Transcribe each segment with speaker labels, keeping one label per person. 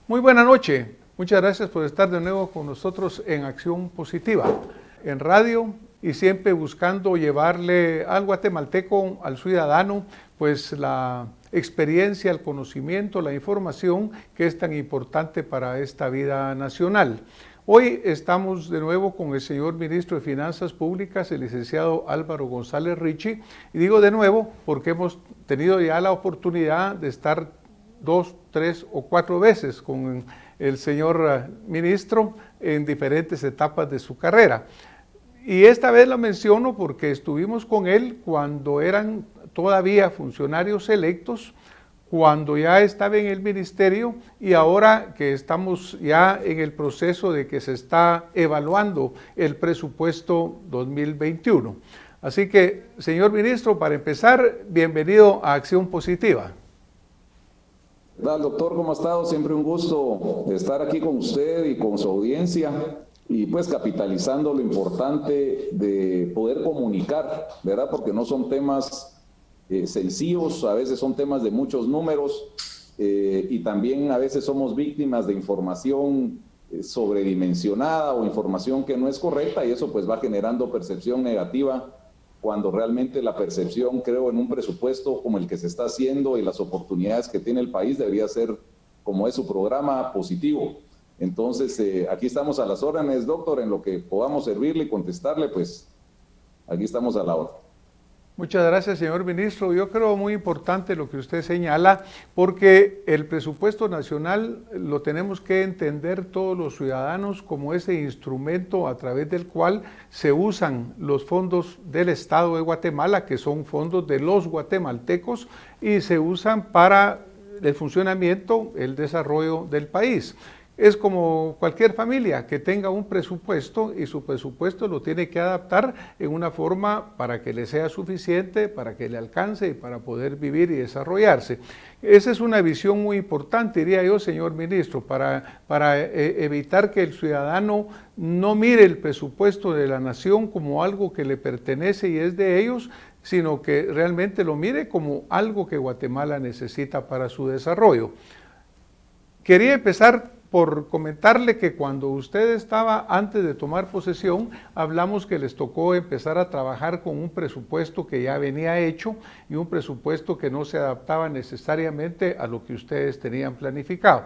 Speaker 1: Muy buena noche. Muchas gracias por estar de nuevo con nosotros en Acción Positiva, en radio y siempre buscando llevarle al guatemalteco, al ciudadano, pues la experiencia, el conocimiento, la información que es tan importante para esta vida nacional. Hoy estamos de nuevo con el señor Ministro de Finanzas Públicas, el licenciado Álvaro González Richie, y digo de nuevo porque hemos tenido ya la oportunidad de estar 2, 3 o 4 veces con el señor ministro en diferentes etapas de su carrera. Y esta vez la menciono porque estuvimos con él cuando eran todavía funcionarios electos, cuando ya estaba en el ministerio y ahora que estamos ya en el proceso de que se está evaluando el presupuesto 2021. Así que, señor ministro, para empezar, bienvenido a Acción Positiva.
Speaker 2: ¿Qué tal, doctor? ¿Cómo ha estado? Siempre un gusto estar aquí con usted y con su audiencia y pues capitalizando lo importante de poder comunicar, ¿verdad? Porque no son temas sencillos, a veces son temas de muchos números y también a veces somos víctimas de información sobredimensionada o información que no es correcta y eso pues va generando percepción negativa cuando realmente la percepción, creo, en un presupuesto como el que se está haciendo y las oportunidades que tiene el país debería ser, como es su programa, positivo. Entonces, aquí estamos a las órdenes, doctor, en lo que podamos servirle y contestarle, pues aquí estamos a la orden.
Speaker 1: Muchas gracias, señor ministro. Yo creo muy importante lo que usted señala, porque el presupuesto nacional lo tenemos que entender todos los ciudadanos como ese instrumento a través del cual se usan los fondos del Estado de Guatemala, que son fondos de los guatemaltecos, y se usan para el funcionamiento, el desarrollo del país. Es como cualquier familia que tenga un presupuesto y su presupuesto lo tiene que adaptar en una forma para que le sea suficiente, para que le alcance y para poder vivir y desarrollarse. Esa es una visión muy importante, diría yo, señor ministro, para evitar que el ciudadano no mire el presupuesto de la nación como algo que le pertenece y es de ellos, sino que realmente lo mire como algo que Guatemala necesita para su desarrollo. Quería empezar por comentarle que cuando usted estaba antes de tomar posesión, hablamos que les tocó empezar a trabajar con un presupuesto que ya venía hecho y un presupuesto que no se adaptaba necesariamente a lo que ustedes tenían planificado.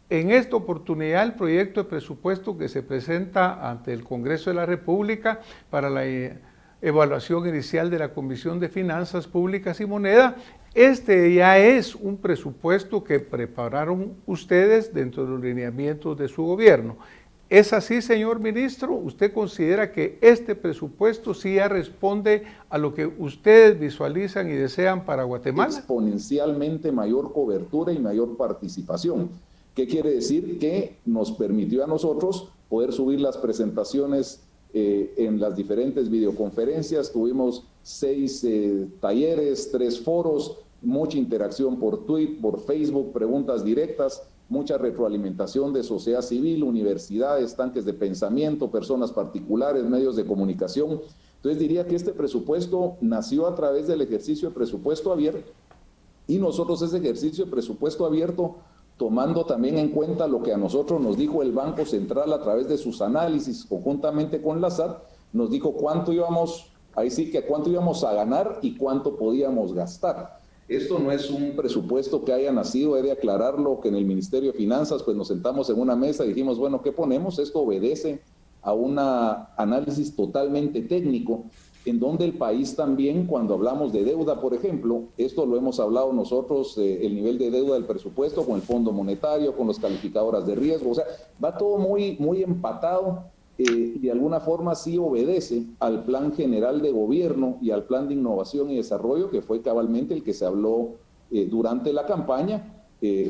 Speaker 1: En esta oportunidad, el proyecto de presupuesto que se presenta ante el Congreso de la República para la evaluación inicial de la Comisión de Finanzas Públicas y Moneda, este ya es un presupuesto que prepararon ustedes dentro de los lineamientos de su gobierno. ¿Es así, señor ministro? ¿Usted considera que este presupuesto sí ya responde a lo que ustedes visualizan y desean para Guatemala?
Speaker 2: Exponencialmente mayor cobertura y mayor participación. ¿Qué quiere decir? Que nos permitió a nosotros poder subir las presentaciones en las diferentes videoconferencias. Tuvimos 6 talleres, 3 foros, mucha interacción por Twitter, por Facebook, preguntas directas, mucha retroalimentación de sociedad civil, universidades, tanques de pensamiento, personas particulares, medios de comunicación. Entonces diría que este presupuesto nació a través del ejercicio de presupuesto abierto y nosotros ese ejercicio de presupuesto abierto tomando también en cuenta lo que a nosotros nos dijo el Banco Central a través de sus análisis conjuntamente con la SAT, nos dijo cuánto íbamos, ahí sí que cuánto íbamos a ganar y cuánto podíamos gastar. Esto no es un presupuesto que haya nacido, he de aclararlo, que en el Ministerio de Finanzas pues nos sentamos en una mesa y dijimos, bueno, ¿qué ponemos? Esto obedece a un análisis totalmente técnico, en donde el país también, cuando hablamos de deuda, por ejemplo, esto lo hemos hablado nosotros, el nivel de deuda del presupuesto con el Fondo Monetario, con las calificadoras de riesgo, o sea, va todo muy empatado y de alguna forma sí obedece al Plan General de Gobierno y al Plan de Innovación y Desarrollo, que fue cabalmente el que se habló durante la campaña.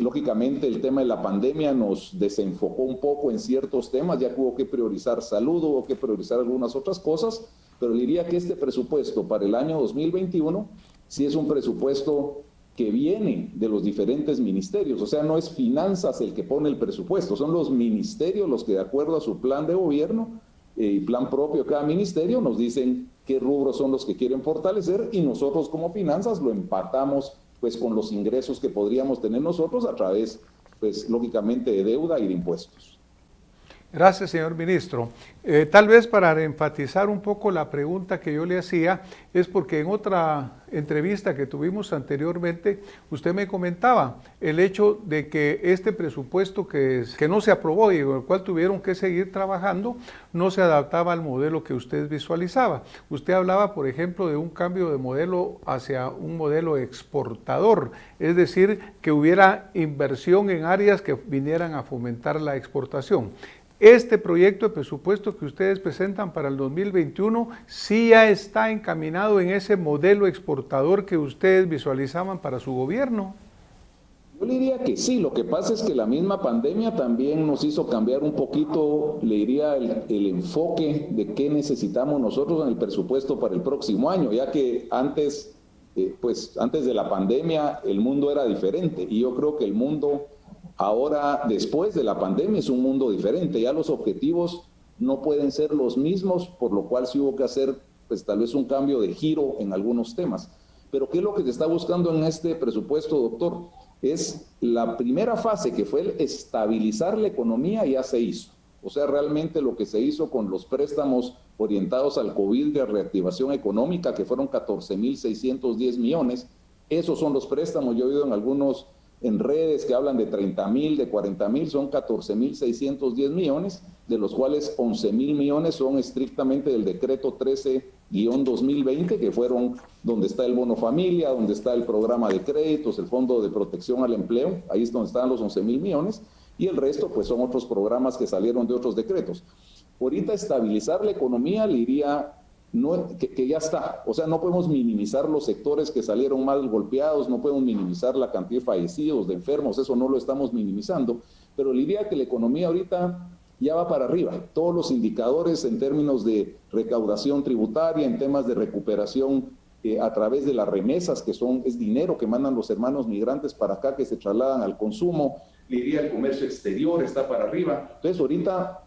Speaker 2: Lógicamente el tema de la pandemia nos desenfocó un poco en ciertos temas, ya que hubo que priorizar salud, hubo que priorizar algunas otras cosas, pero diría que este presupuesto para el año 2021 sí es un presupuesto que viene de los diferentes ministerios, o sea, no es finanzas el que pone el presupuesto, son los ministerios los que de acuerdo a su plan de gobierno y plan propio de cada ministerio nos dicen qué rubros son los que quieren fortalecer y nosotros como finanzas lo empatamos pues con los ingresos que podríamos tener nosotros a través pues lógicamente de deuda y de impuestos.
Speaker 1: Gracias, señor ministro. Tal vez para enfatizar un poco la pregunta que yo le hacía, es porque en otra entrevista que tuvimos anteriormente, usted me comentaba el hecho de que este presupuesto que no se aprobó y con el cual tuvieron que seguir trabajando, no se adaptaba al modelo que usted visualizaba. Usted hablaba, por ejemplo, de un cambio de modelo hacia un modelo exportador, es decir, que hubiera inversión en áreas que vinieran a fomentar la exportación. Este proyecto de presupuesto que ustedes presentan para el 2021 sí ya está encaminado en ese modelo exportador que ustedes visualizaban para su gobierno.
Speaker 2: Yo le diría que sí, lo que pasa es que la misma pandemia también nos hizo cambiar un poquito, le diría, el enfoque de qué necesitamos nosotros en el presupuesto para el próximo año, ya que antes, antes de la pandemia el mundo era diferente y yo creo que el mundo ahora, después de la pandemia, es un mundo diferente. Ya los objetivos no pueden ser los mismos, por lo cual sí hubo que hacer, pues tal vez un cambio de giro en algunos temas. Pero ¿qué es lo que se está buscando en este presupuesto, doctor? Es la primera fase, que fue el estabilizar la economía, ya se hizo. O sea, realmente lo que se hizo con los préstamos orientados al COVID de reactivación económica, que fueron 14.610 millones, esos son los préstamos. Yo he oído en algunos en redes que hablan de 30.000, de 40.000, son 14.610 millones, de los cuales 11.000 millones son estrictamente del decreto 13-2020, que fueron donde está el bono familia, donde está el programa de créditos, el fondo de protección al empleo, ahí es donde están los 11.000 millones, y el resto pues son otros programas que salieron de otros decretos. Ahorita estabilizar la economía, le diría que ya está, o sea, no podemos minimizar los sectores que salieron más golpeados, no podemos minimizar la cantidad de fallecidos, de enfermos, eso no lo estamos minimizando, pero le diría que la economía ahorita ya va para arriba. Todos los indicadores en términos de recaudación tributaria, en temas de recuperación a través de las remesas, que es dinero que mandan los hermanos migrantes para acá, que se trasladan al consumo, le diría el comercio exterior está para arriba. Entonces ahorita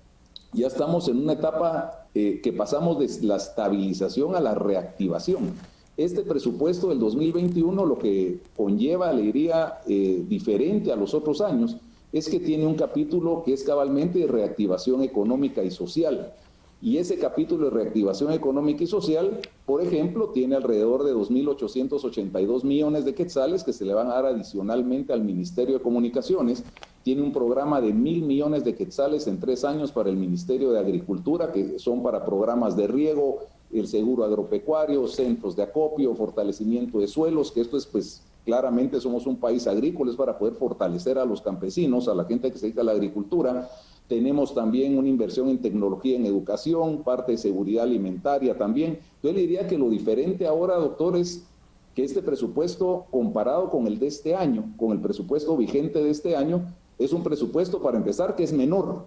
Speaker 2: ya estamos en una etapa que pasamos de la estabilización a la reactivación. Este presupuesto del 2021 lo que conlleva, le diría, diferente a los otros años, es que tiene un capítulo que es cabalmente de reactivación económica y social. Y ese capítulo de reactivación económica y social, por ejemplo, tiene alrededor de 2.882 millones de quetzales que se le van a dar adicionalmente al Ministerio de Comunicaciones. Tiene un programa de 1.000 millones de quetzales en 3 años para el Ministerio de Agricultura, que son para programas de riego, el seguro agropecuario, centros de acopio, fortalecimiento de suelos, que esto es pues claramente somos un país agrícola, es para poder fortalecer a los campesinos, a la gente que se dedica a la agricultura. Tenemos también una inversión en tecnología, en educación, parte de seguridad alimentaria también. Yo le diría que lo diferente ahora, doctor, es que este presupuesto comparado con el de este año, con el presupuesto vigente de este año, es un presupuesto, para empezar, que es menor.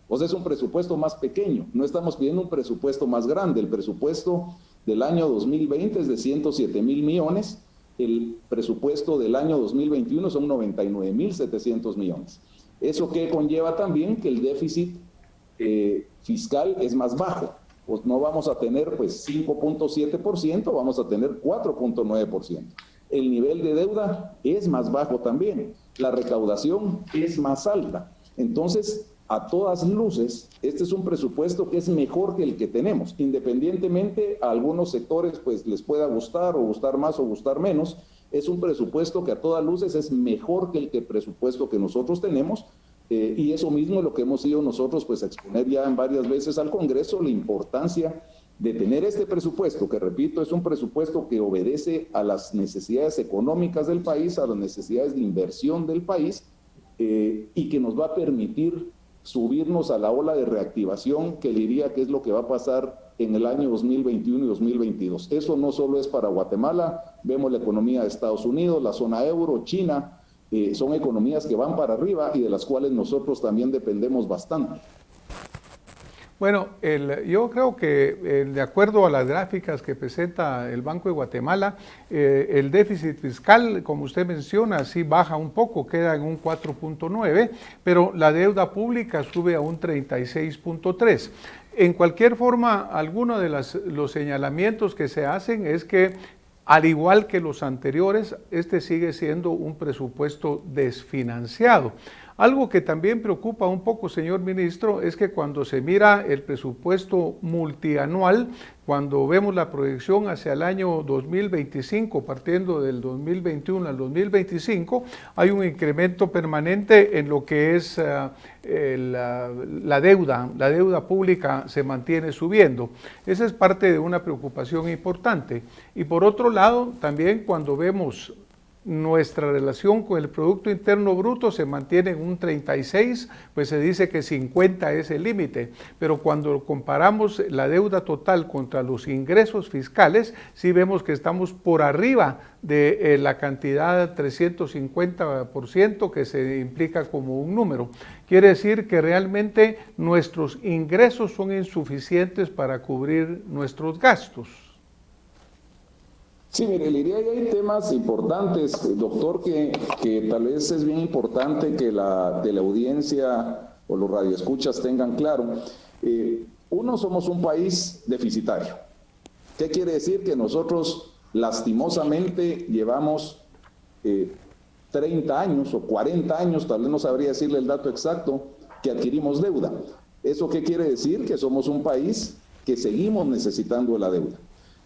Speaker 2: O sea, es un presupuesto más pequeño. No estamos pidiendo un presupuesto más grande. El presupuesto del año 2020 es de 107.000 millones. El presupuesto del año 2021 son 99.700 millones. Eso que conlleva también que el déficit fiscal es más bajo. Pues no vamos a tener pues 5.7%, vamos a tener 4.9%. El nivel de deuda es más bajo también. La recaudación es más alta. Entonces, a todas luces, este es un presupuesto que es mejor que el que tenemos. Independientemente a algunos sectores pues les pueda gustar o gustar más o gustar menos, es un presupuesto que a todas luces es mejor que el presupuesto que nosotros tenemos, y eso mismo es lo que hemos ido nosotros pues a exponer ya en varias veces al Congreso, la importancia de tener este presupuesto, que repito, es un presupuesto que obedece a las necesidades económicas del país, a las necesidades de inversión del país, y que nos va a permitir subirnos a la ola de reactivación, que diría que es lo que va a pasar en el año 2021 y 2022. Eso no solo es para Guatemala, vemos la economía de Estados Unidos, la zona euro, China, son economías que van para arriba y de las cuales nosotros también dependemos bastante.
Speaker 1: Bueno, yo creo que de acuerdo a las gráficas que presenta el Banco de Guatemala, el déficit fiscal, como usted menciona, sí baja un poco, queda en un 4.9, pero la deuda pública sube a un 36.3. En cualquier forma, alguno de los señalamientos que se hacen es que, al igual que los anteriores, este sigue siendo un presupuesto desfinanciado. Algo que también preocupa un poco, señor ministro, es que cuando se mira el presupuesto multianual, cuando vemos la proyección hacia el año 2025, partiendo del 2021 al 2025, hay un incremento permanente en lo que es la deuda. La deuda pública se mantiene subiendo. Esa es parte de una preocupación importante. Y por otro lado, también cuando vemos nuestra relación con el Producto Interno Bruto se mantiene en un 36, pues se dice que 50 es el límite, pero cuando comparamos la deuda total contra los ingresos fiscales, sí vemos que estamos por arriba de la cantidad 350% que se implica como un número. Quiere decir que realmente nuestros ingresos son insuficientes para cubrir nuestros gastos.
Speaker 2: Sí, mire, le diría que hay temas importantes, doctor, que tal vez es bien importante que la teleaudiencia o los radioescuchas tengan claro. Uno, somos un país deficitario. ¿Qué quiere decir? Que nosotros lastimosamente llevamos 30 años o 40 años, tal vez no sabría decirle el dato exacto, que adquirimos deuda. ¿Eso qué quiere decir? Que somos un país que seguimos necesitando la deuda.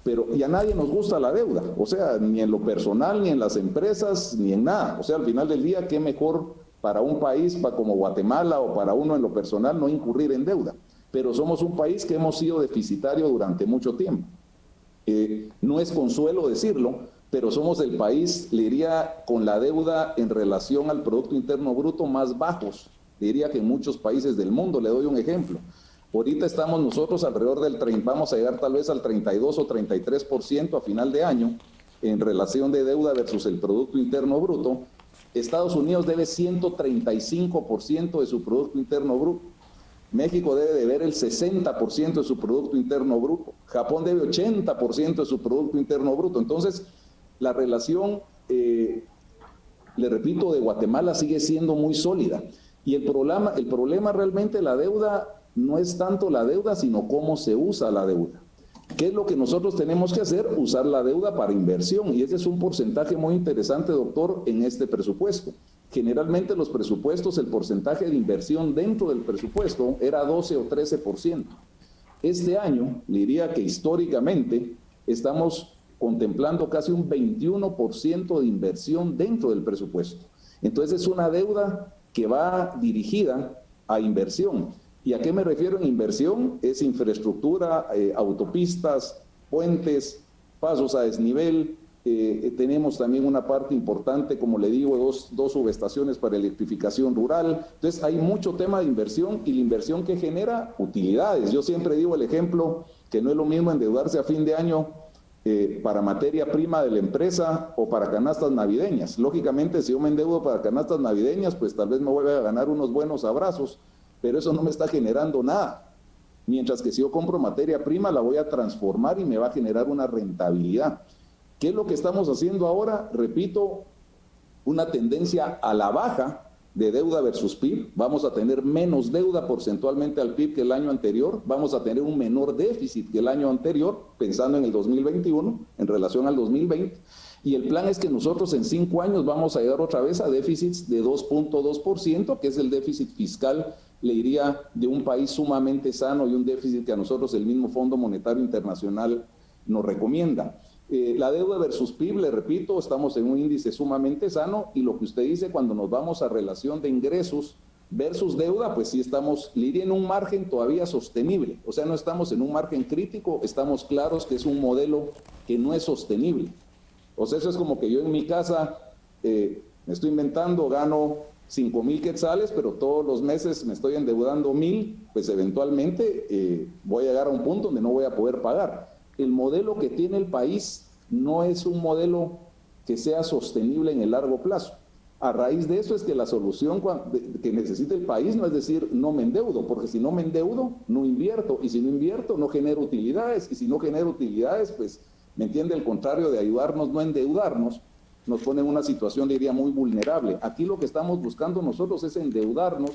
Speaker 2: Pero y a nadie nos gusta la deuda, o sea, ni en lo personal, ni en las empresas, ni en nada. O sea, al final del día, qué mejor para un país como Guatemala o para uno en lo personal no incurrir en deuda. Pero somos un país que hemos sido deficitario durante mucho tiempo. No es consuelo decirlo, pero somos el país, le diría, con la deuda en relación al Producto Interno Bruto más bajos, diría que en muchos países del mundo. Le doy un ejemplo. Ahorita estamos nosotros alrededor del 30, vamos a llegar tal vez al 32 o 33% a final de año en relación de deuda versus el Producto Interno Bruto. Estados Unidos debe 135% de su Producto Interno Bruto. México debe deber el 60% de su Producto Interno Bruto. Japón debe 80% de su Producto Interno Bruto. Entonces, la relación, le repito, de Guatemala sigue siendo muy sólida. Y el problema realmente, la deuda, no es tanto la deuda, sino cómo se usa la deuda. ¿Qué es lo que nosotros tenemos que hacer? Usar la deuda para inversión, y ese es un porcentaje muy interesante, doctor, en este presupuesto. Generalmente los presupuestos, el porcentaje de inversión dentro del presupuesto era 12 o 13%. Este año, le diría que históricamente, estamos contemplando casi un 21% de inversión dentro del presupuesto. Entonces es una deuda que va dirigida a inversión. ¿Y a qué me refiero en inversión? Es infraestructura, autopistas, puentes, pasos a desnivel. Tenemos también una parte importante, como le digo, dos subestaciones para electrificación rural. Entonces hay mucho tema de inversión, y la inversión que genera utilidades. Yo siempre digo el ejemplo que no es lo mismo endeudarse a fin de año para materia prima de la empresa o para canastas navideñas. Lógicamente, si yo me endeudo para canastas navideñas, pues tal vez me voy a ganar unos buenos abrazos, pero eso no me está generando nada. Mientras que si yo compro materia prima, la voy a transformar y me va a generar una rentabilidad. ¿Qué es lo que estamos haciendo ahora? Repito, una tendencia a la baja de deuda versus PIB. Vamos a tener menos deuda porcentualmente al PIB que el año anterior. Vamos a tener un menor déficit que el año anterior, pensando en el 2021 en relación al 2020. Y el plan es que nosotros en 5 años vamos a llegar otra vez a déficits de 2.2%, que es el déficit fiscal, le diría, de un país sumamente sano, y un déficit que a nosotros el mismo Fondo Monetario Internacional nos recomienda. La deuda versus PIB, le repito, estamos en un índice sumamente sano, y lo que usted dice, cuando nos vamos a relación de ingresos versus deuda, pues sí estamos, le diría, en un margen todavía sostenible. O sea, no estamos en un margen crítico, estamos claros que es un modelo que no es sostenible. O sea, eso es como que yo en mi casa, me estoy inventando, gano 5,000 quetzales, pero todos los meses me estoy endeudando 1,000, pues eventualmente voy a llegar a un punto donde no voy a poder pagar. El modelo que tiene el país no es un modelo que sea sostenible en el largo plazo. A raíz de eso es que la solución que necesita el país no es decir no me endeudo, porque si no me endeudo, no invierto, y si no invierto, no genero utilidades, y si no genero utilidades, pues, ¿me entiende? El contrario de ayudarnos, no endeudarnos, nos pone en una situación, diría, muy vulnerable. Aquí lo que estamos buscando nosotros es endeudarnos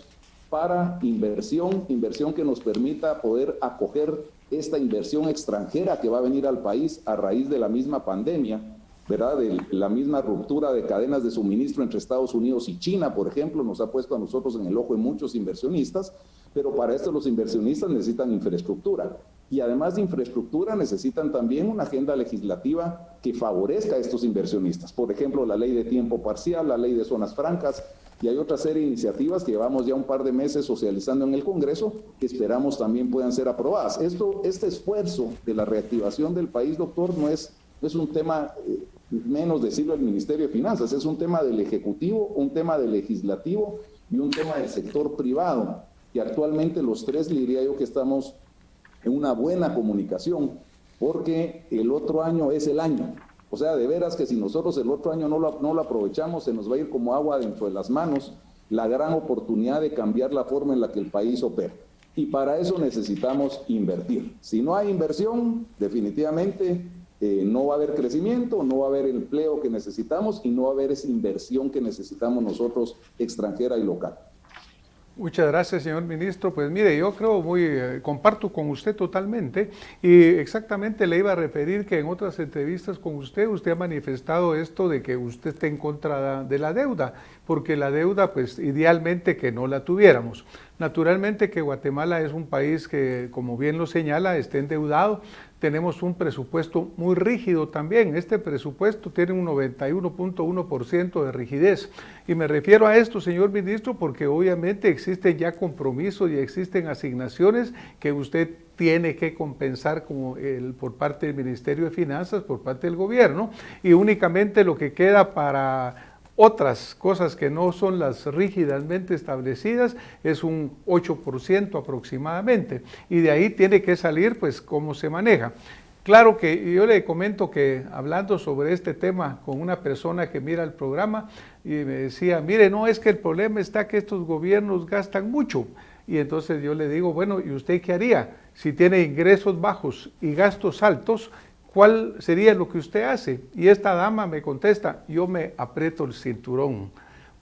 Speaker 2: para inversión que nos permita poder acoger esta inversión extranjera que va a venir al país a raíz de la misma pandemia, ¿verdad? De la misma ruptura de cadenas de suministro entre Estados Unidos y China, por ejemplo, nos ha puesto a nosotros en el ojo de muchos inversionistas, pero para esto los inversionistas necesitan infraestructura. Y además de infraestructura necesitan también una agenda legislativa que favorezca a estos inversionistas. Por ejemplo, la ley de tiempo parcial, la ley de zonas francas, y hay otra serie de iniciativas que llevamos ya un par de meses socializando en el Congreso, que esperamos también puedan ser aprobadas. Este esfuerzo de la reactivación del país, doctor, no es un tema menos decirlo del Ministerio de Finanzas, es un tema del Ejecutivo, un tema del Legislativo y un tema del sector privado. Y actualmente los tres, le diría yo que estamos en una buena comunicación, porque el otro año es el año. O sea, de veras que si nosotros el otro año no lo aprovechamos, se nos va a ir como agua dentro de las manos la gran oportunidad de cambiar la forma en la que el país opera. Y para eso necesitamos invertir. Si no hay inversión, definitivamente no va a haber crecimiento, no va a haber el empleo que necesitamos y no va a haber esa inversión que necesitamos nosotros extranjera y local.
Speaker 1: Muchas gracias, señor ministro. Pues mire, yo creo comparto con usted totalmente y exactamente le iba a referir que en otras entrevistas con usted ha manifestado esto de que usted está en contra de la deuda, porque la deuda, pues idealmente que no la tuviéramos. Naturalmente que Guatemala es un país que, como bien lo señala, está endeudado. Tenemos un presupuesto muy rígido también. Este presupuesto tiene un 91.1% de rigidez. Y me refiero a esto, señor ministro, porque obviamente existen ya compromisos y existen asignaciones que usted tiene que compensar por parte del Ministerio de Finanzas, por parte del gobierno, y únicamente lo que queda para otras cosas que no son las rígidamente establecidas es un 8% aproximadamente, y de ahí tiene que salir pues cómo se maneja. Claro que yo le comento que hablando sobre este tema con una persona que mira el programa y me decía, mire, no, es que el problema está que estos gobiernos gastan mucho. Y entonces yo le digo, bueno, ¿y usted qué haría? Si tiene ingresos bajos y gastos altos, ¿cuál sería lo que usted hace? Y esta dama me contesta, yo me aprieto el cinturón.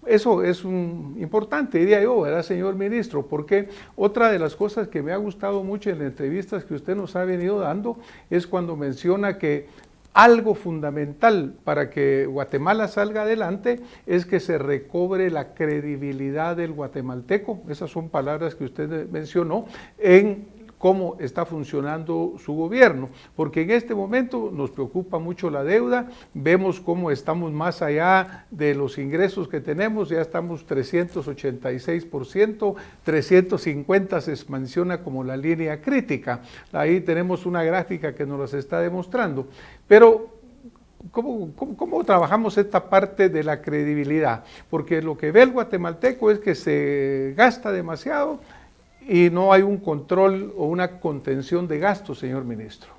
Speaker 1: Eso es importante, diría yo, ¿verdad, señor ministro? Porque otra de las cosas que me ha gustado mucho en las entrevistas que usted nos ha venido dando es cuando menciona que algo fundamental para que Guatemala salga adelante es que se recobre la credibilidad del guatemalteco. Esas son palabras que usted mencionó en cómo está funcionando su gobierno, porque en este momento nos preocupa mucho la deuda, vemos cómo estamos más allá de los ingresos que tenemos, ya estamos 386%, 350 se menciona como la línea crítica, ahí tenemos una gráfica que nos las está demostrando, pero ¿cómo trabajamos esta parte de la credibilidad? Porque lo que ve el guatemalteco es que se gasta demasiado, y no hay un control o una contención de gastos, señor ministro.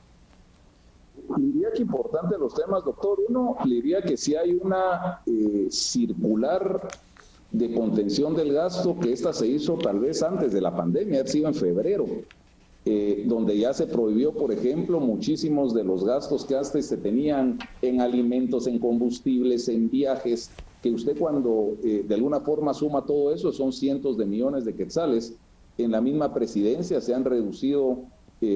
Speaker 2: Le diría que importante los temas, doctor. Uno, le diría que si hay una circular de contención del gasto, que esta se hizo tal vez antes de la pandemia, ha sido en febrero, donde ya se prohibió, por ejemplo, muchísimos de los gastos que antes se tenían en alimentos, en combustibles, en viajes, que usted cuando de alguna forma suma todo eso, son cientos de millones de quetzales. En la misma presidencia se han reducido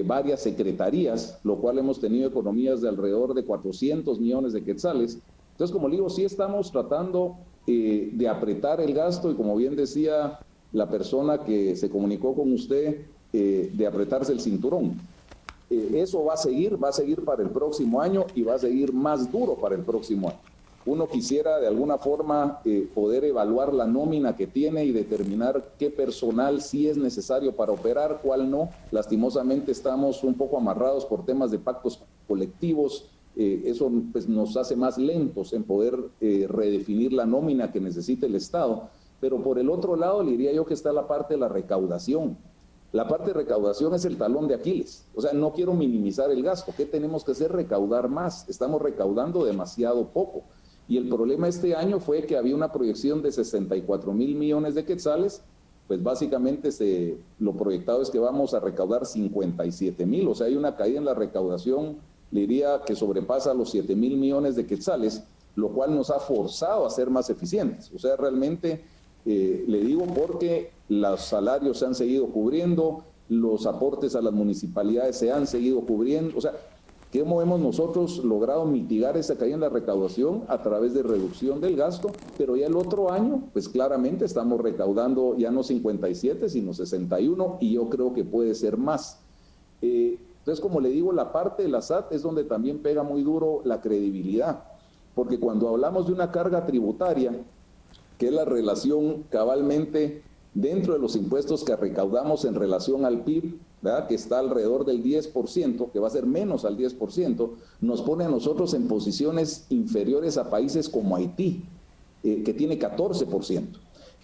Speaker 2: varias secretarías, lo cual hemos tenido economías de alrededor de 400 millones de quetzales. Entonces, como le digo, sí estamos tratando de apretar el gasto y, como bien decía la persona que se comunicó con usted, de apretarse el cinturón. Eso va a seguir para el próximo año y va a seguir más duro para el próximo año. Uno quisiera de alguna forma poder evaluar la nómina que tiene y determinar qué personal sí es necesario para operar, cuál no. Lastimosamente estamos un poco amarrados por temas de pactos colectivos. Eso pues, nos hace más lentos en poder redefinir la nómina que necesita el Estado. Pero por el otro lado, le diría yo que está la parte de la recaudación. La parte de recaudación es el talón de Aquiles. O sea, no quiero minimizar el gasto. ¿Qué tenemos que hacer? Recaudar más. Estamos recaudando demasiado poco. Y el problema este año fue que había una proyección de 64,000 millones de quetzales, pues básicamente lo proyectado es que vamos a recaudar 57,000, o sea, hay una caída en la recaudación, le diría que sobrepasa los 7,000 millones de quetzales, lo cual nos ha forzado a ser más eficientes. O sea, realmente, le digo porque los salarios se han seguido cubriendo, los aportes a las municipalidades se han seguido cubriendo, o sea, ¿Cómo hemos nosotros logrado mitigar esa caída en la recaudación? A través de reducción del gasto, pero ya el otro año, pues claramente estamos recaudando ya no 57, sino 61, y yo creo que puede ser más. Entonces, como le digo, la parte de la SAT es donde también pega muy duro la credibilidad, porque cuando hablamos de una carga tributaria, que es la relación cabalmente dentro de los impuestos que recaudamos en relación al PIB, ¿verdad?, que está alrededor del 10%, que va a ser menos al 10%, nos pone a nosotros en posiciones inferiores a países como Haití, que tiene 14%.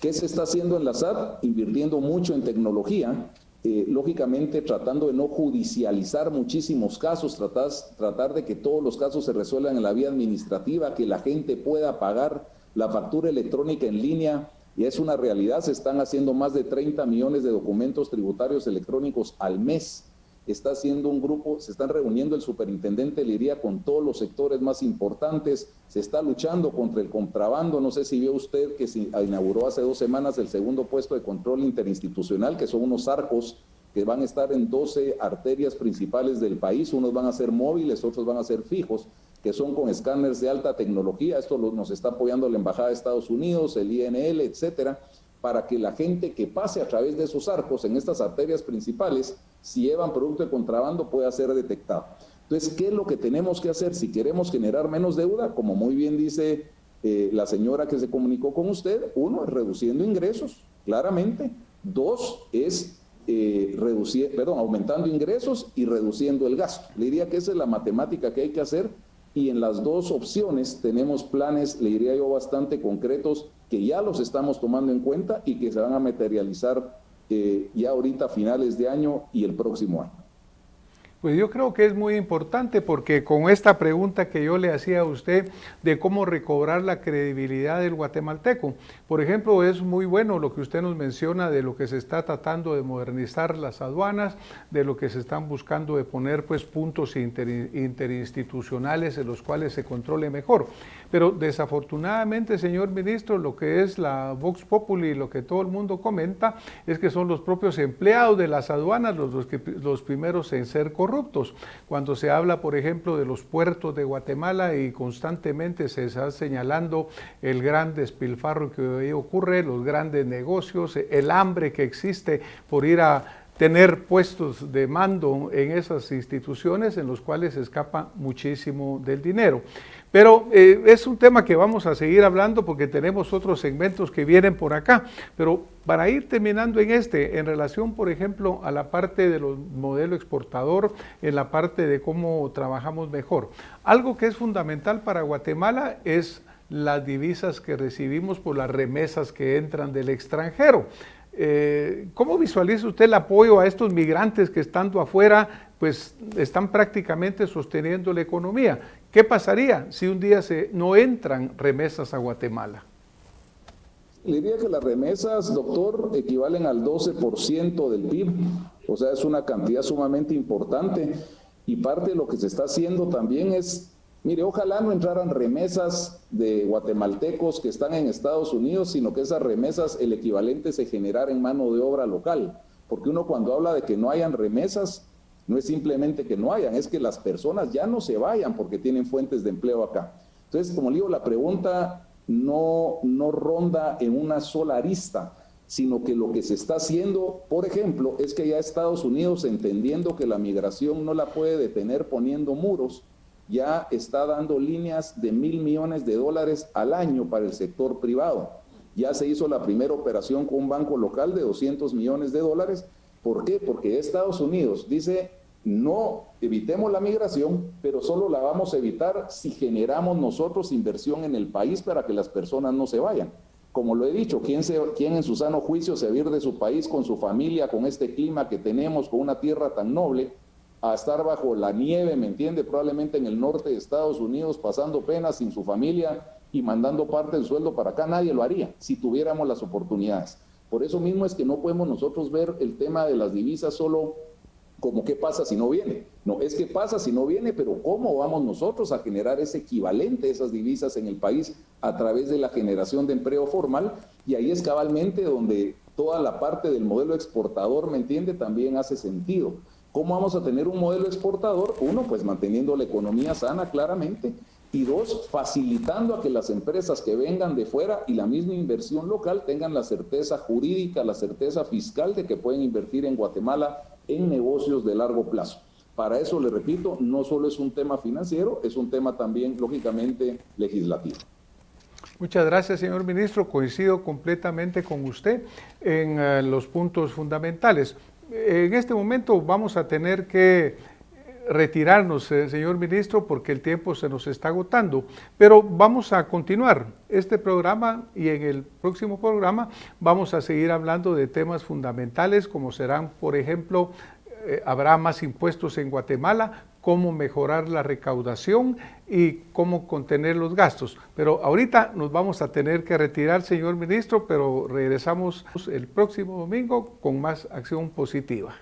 Speaker 2: ¿Qué se está haciendo en la SAT? Invirtiendo mucho en tecnología, lógicamente tratando de no judicializar muchísimos casos, tratar de que todos los casos se resuelvan en la vía administrativa, que la gente pueda pagar la factura electrónica en línea. Y es una realidad, se están haciendo más de 30 millones de documentos tributarios electrónicos al mes. Está haciendo un grupo, se están reuniendo el superintendente Liria con todos los sectores más importantes, se está luchando contra el contrabando. No sé si vio usted que se inauguró hace 2 semanas el segundo puesto de control interinstitucional, que son unos arcos que van a estar en 12 arterias principales del país. Unos van a ser móviles, otros van a ser fijos, que son con escáneres de alta tecnología. Esto nos está apoyando la Embajada de Estados Unidos, el INL, etcétera, para que la gente que pase a través de esos arcos en estas arterias principales, si llevan producto de contrabando, pueda ser detectado. Entonces, ¿qué es lo que tenemos que hacer si queremos generar menos deuda? Como muy bien dice la señora que se comunicó con usted, 1 es reduciendo ingresos, claramente. 2 es aumentando ingresos y reduciendo el gasto. Le diría que esa es la matemática que hay que hacer, y en las 2 opciones tenemos planes, le diría yo, bastante concretos, que ya los estamos tomando en cuenta y que se van a materializar ya ahorita a finales de año y el próximo año.
Speaker 1: Pues yo creo que es muy importante, porque con esta pregunta que yo le hacía a usted de cómo recobrar la credibilidad del guatemalteco, por ejemplo, es muy bueno lo que usted nos menciona de lo que se está tratando de modernizar las aduanas, de lo que se están buscando de poner pues puntos interinstitucionales en los cuales se controle mejor. Pero desafortunadamente, señor ministro, lo que es la Vox Populi, lo que todo el mundo comenta, es que son los propios empleados de las aduanas los primeros en ser corruptos. Cuando se habla, por ejemplo, de los puertos de Guatemala, y constantemente se está señalando el gran despilfarro que hoy ocurre, los grandes negocios, el hambre que existe por ir a tener puestos de mando en esas instituciones, en los cuales se escapa muchísimo del dinero. Pero es un tema que vamos a seguir hablando, porque tenemos otros segmentos que vienen por acá. Pero para ir terminando en relación, por ejemplo, a la parte de los modelo exportador, en la parte de cómo trabajamos mejor. Algo que es fundamental para Guatemala es las divisas que recibimos por las remesas que entran del extranjero. ¿Cómo visualiza usted el apoyo a estos migrantes que, estando afuera, pues están prácticamente sosteniendo la economía? ¿Qué pasaría si un día no entran remesas a Guatemala?
Speaker 2: Le diría que las remesas, doctor, equivalen al 12% del PIB, o sea, es una cantidad sumamente importante, y parte de lo que se está haciendo también es, mire, ojalá no entraran remesas de guatemaltecos que están en Estados Unidos, sino que esas remesas, el equivalente se generara en mano de obra local, porque uno cuando habla de que no hayan remesas, no es simplemente que no hayan, es que las personas ya no se vayan porque tienen fuentes de empleo acá. Entonces, como le digo, la pregunta no ronda en una sola arista, sino que lo que se está haciendo, por ejemplo, es que ya Estados Unidos, entendiendo que la migración no la puede detener poniendo muros, ya está dando líneas de $1,000 millones al año para el sector privado. Ya se hizo la primera operación con un banco local de $200 millones. ¿Por qué? Porque Estados Unidos dice, no evitemos la migración, pero solo la vamos a evitar si generamos nosotros inversión en el país para que las personas no se vayan. Como lo he dicho, ¿quién en su sano juicio se va a ir de su país con su familia, con este clima que tenemos, con una tierra tan noble, a estar bajo la nieve, ¿me entiende? Probablemente en el norte de Estados Unidos, pasando penas sin su familia y mandando parte del sueldo para acá? Nadie lo haría si tuviéramos las oportunidades. Por eso mismo es que no podemos nosotros ver el tema de las divisas solo como qué pasa si no viene. No, es que pasa si no viene, pero ¿cómo vamos nosotros a generar ese equivalente de esas divisas en el país a través de la generación de empleo formal? Y ahí es cabalmente donde toda la parte del modelo exportador, ¿me entiende?, también hace sentido. ¿Cómo vamos a tener un modelo exportador? Uno, pues manteniendo la economía sana claramente, y dos, facilitando a que las empresas que vengan de fuera y la misma inversión local tengan la certeza jurídica, la certeza fiscal de que pueden invertir en Guatemala en negocios de largo plazo. Para eso, le repito, no solo es un tema financiero, es un tema también, lógicamente, legislativo.
Speaker 1: Muchas gracias, señor ministro. Coincido completamente con usted en los puntos fundamentales. En este momento vamos a tener que retirarnos, señor ministro, porque el tiempo se nos está agotando, pero vamos a continuar este programa y en el próximo programa vamos a seguir hablando de temas fundamentales como serán, por ejemplo, habrá más impuestos en Guatemala, cómo mejorar la recaudación y cómo contener los gastos. Pero ahorita nos vamos a tener que retirar, señor ministro, pero regresamos el próximo domingo con más acción positiva.